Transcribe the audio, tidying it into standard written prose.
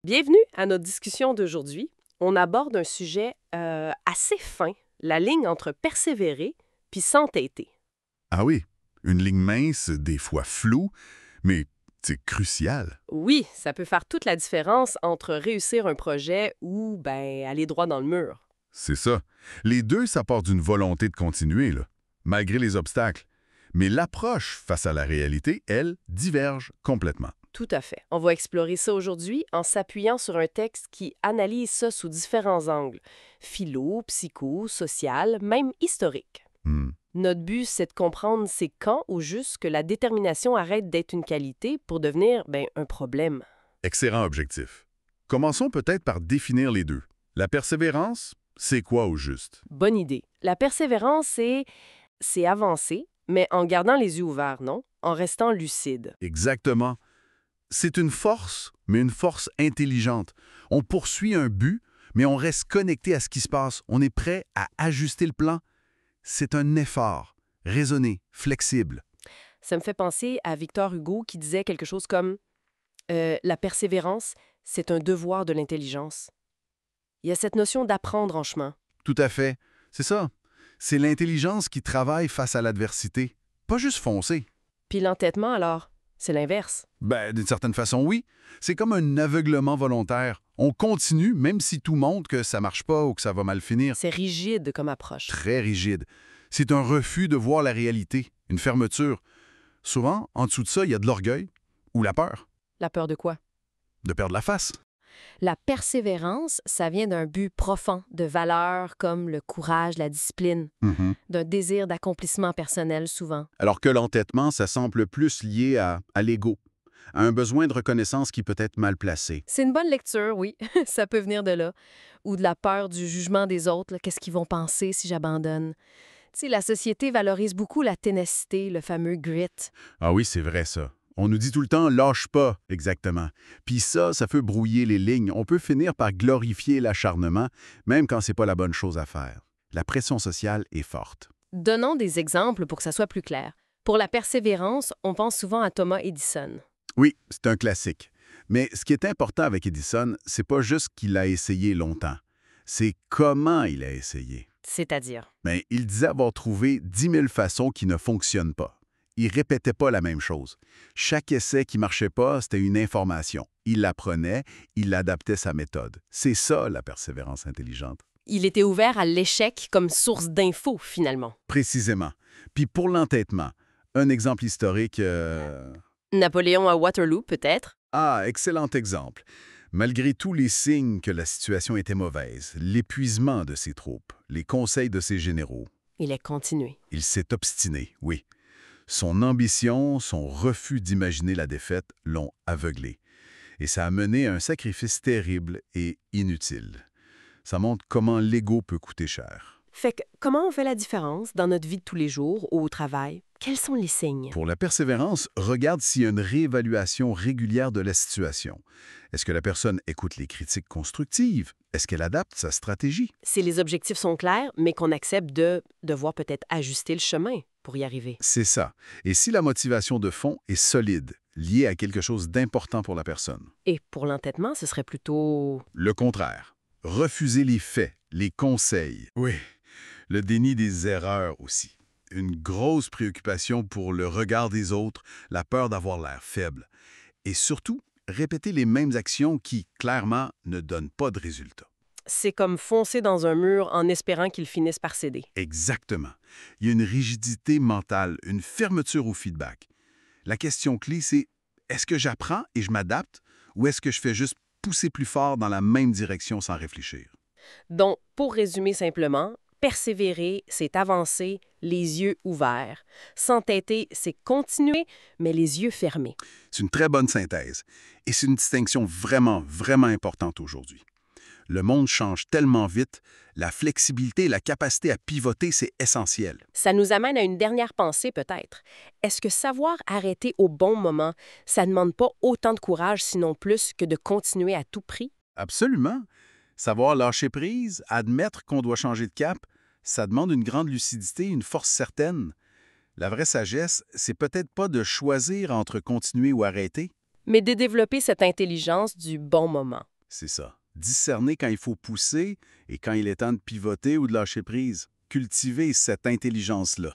Bienvenue à notre discussion d'aujourd'hui. On aborde un sujet assez fin, la ligne entre persévérer puis s'entêter. Ah oui, une ligne mince, des fois floue, mais c'est crucial. Oui, ça peut faire toute la différence entre réussir un projet ou aller droit dans le mur. C'est ça. Les deux, ça part d'une volonté de continuer, là, malgré les obstacles. Mais l'approche face à la réalité, elle, diverge complètement. Tout à fait. On va explorer ça aujourd'hui en s'appuyant sur un texte qui analyse ça sous différents angles, philo, psycho, social, même historique. Hmm. Notre but, c'est de comprendre c'est quand au juste que la détermination arrête d'être une qualité pour devenir un problème. Excellent objectif. Commençons peut-être par définir les deux. La persévérance, c'est quoi au juste? Bonne idée. La persévérance, c'est avancer, mais en gardant les yeux ouverts, non? En restant lucide. Exactement. C'est une force, mais une force intelligente. On poursuit un but, mais on reste connecté à ce qui se passe. On est prêt à ajuster le plan. C'est un effort, raisonné, flexible. Ça me fait penser à Victor Hugo qui disait quelque chose comme la persévérance, c'est un devoir de l'intelligence. Il y a cette notion d'apprendre en chemin. Tout à fait. C'est ça. C'est l'intelligence qui travaille face à l'adversité. Pas juste foncer. Puis l'entêtement, alors, c'est l'inverse. D'une certaine façon, oui. C'est comme un aveuglement volontaire. On continue, même si tout montre que ça marche pas ou que ça va mal finir. C'est rigide comme approche. Très rigide. C'est un refus de voir la réalité, une fermeture. Souvent, en dessous de ça, il y a de l'orgueil ou la peur La peur de quoi? de perdre la face. La persévérance, ça vient d'un but profond, de valeurs comme le courage, la discipline, d'un désir d'accomplissement personnel souvent. Alors que l'entêtement, ça semble plus lié à l'ego, à un besoin de reconnaissance qui peut être mal placé. C'est une bonne lecture, oui, ça peut venir de là. Ou de la peur du jugement des autres, là, qu'est-ce qu'ils vont penser si j'abandonne. Tu sais, la société valorise beaucoup la ténacité, le fameux grit. Ah oui, c'est vrai ça. On nous dit tout le temps « lâche pas », exactement. Puis ça peut brouiller les lignes. On peut finir par glorifier l'acharnement, même quand c'est pas la bonne chose à faire. La pression sociale est forte. Donnons des exemples pour que ça soit plus clair. Pour la persévérance, on pense souvent à Thomas Edison. Oui, c'est un classique. Mais ce qui est important avec Edison, c'est pas juste qu'il a essayé longtemps. C'est comment il a essayé. C'est-à-dire? Mais il disait avoir trouvé 10 000 façons qui ne fonctionnent pas. Il répétait pas la même chose. Chaque essai qui marchait pas, c'était une information. Il l'apprenait, il adaptait sa méthode. C'est ça, la persévérance intelligente. Il était ouvert à l'échec comme source d'infos, finalement. Précisément. Puis pour l'entêtement, un exemple historique... Napoléon à Waterloo, peut-être? Ah, excellent exemple. Malgré tous les signes que la situation était mauvaise, l'épuisement de ses troupes, les conseils de ses généraux, Il est continué. il s'est obstiné, oui. Son ambition, son refus d'imaginer la défaite l'ont aveuglé. Et ça a mené à un sacrifice terrible et inutile. Ça montre comment l'ego peut coûter cher. Fait que, comment on fait la différence dans notre vie de tous les jours ou au travail? Quels sont les signes? Pour la persévérance, regarde s'il y a une réévaluation régulière de la situation. Est-ce que la personne écoute les critiques constructives? Est-ce qu'elle adapte sa stratégie? Si les objectifs sont clairs, mais qu'on accepte de devoir peut-être ajuster le chemin pour y arriver. C'est ça. Et si la motivation de fond est solide, liée à quelque chose d'important pour la personne? Et pour l'entêtement, ce serait plutôt... Le contraire. Refuser les faits, les conseils. Oui. Le déni des erreurs aussi. Une grosse préoccupation pour le regard des autres, la peur d'avoir l'air faible. Et surtout, répéter les mêmes actions qui, clairement, ne donnent pas de résultat. C'est comme foncer dans un mur en espérant qu'il finisse par céder. Exactement. Il y a une rigidité mentale, une fermeture au feedback. La question clé, c'est est-ce que j'apprends et je m'adapte ou est-ce que je fais juste pousser plus fort dans la même direction sans réfléchir? Donc, pour résumer simplement, persévérer, c'est avancer, les yeux ouverts. S'entêter, c'est continuer, mais les yeux fermés. C'est une très bonne synthèse. Et c'est une distinction vraiment, vraiment importante aujourd'hui. Le monde change tellement vite, la flexibilité, la capacité à pivoter, c'est essentiel. Ça nous amène à une dernière pensée peut-être. Est-ce que savoir arrêter au bon moment, ça ne demande pas autant de courage, sinon plus, que de continuer à tout prix? Absolument. Savoir lâcher prise, admettre qu'on doit changer de cap, ça demande une grande lucidité, une force certaine. La vraie sagesse, c'est peut-être pas de choisir entre continuer ou arrêter. mais de développer cette intelligence du bon moment. C'est ça. Discerner quand il faut pousser et quand il est temps de pivoter ou de lâcher prise. Cultiver cette intelligence-là.